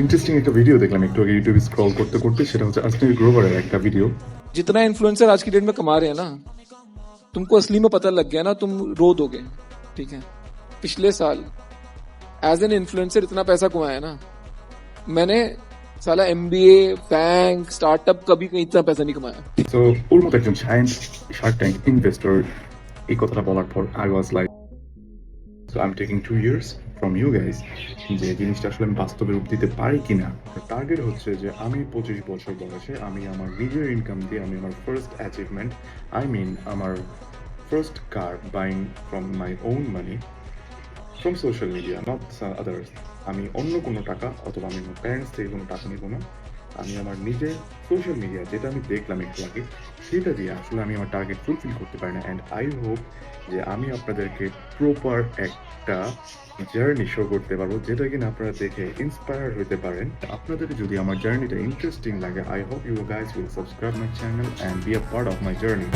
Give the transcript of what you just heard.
Interesting একটা video দেখলাম একটু আগে ইউটিউবে স্ক্রল করতে করতে, সেটা হচ্ছে আসনির গ্রোভারের একটা ভিডিও। जितना इन्फ्लुएंसर आज की डेट में कमा रहे हैं ना, तुमको असली में पता लग गया ना, तुम रो दोगे। ठीक है, पिछले साल एज एन इन्फ्लुएंसर इतना पैसा कमाया ना, मैंने साला एमबीए बैंक स्टार्टअप कभी कहीं इतना पैसा नहीं कमाया। সো ওর মতো একজন শার্ক ট্যাঙ্ক ইনভেস্টর এই কথাটা বলার পর I was like, so I am taking 2 years from you guys, যে জিনিসটা আসলে আমি বাস্তবে রূপ দিতে পারি কিনা। টার্গেট হচ্ছে যে আমি 25 বছর বয়সে আমি আমার নিজের ইনকাম দিয়ে আমি আমার ফার্স্ট অ্যাচিভমেন্ট, আই মিন আমার first car buying from my own money, from social media, not others. আমি অন্য কোনো টাকা অথবা আমি আমার প্যারেন্টস থেকে কোনো টাকা নিব না। আমি আমার নিজের সোশ্যাল মিডিয়া, যেটা আমি দেখলাম একটু আগে, সেটা দিয়ে আসলে আমি আমার টার্গেট ফুলফিল করতে পারি না। অ্যান্ড আই হোপ যে আমি আপনাদেরকে প্রপার একটা জার্নি শো করতে পারবো, যেটা কিনা আপনারা দেখে ইন্সপায়ার হতে পারেন। আপনাদের যদি আমার জার্নিটা ইন্টারেস্টিং লাগে, I hope you guys will subscribe my channel and be a part of my journey.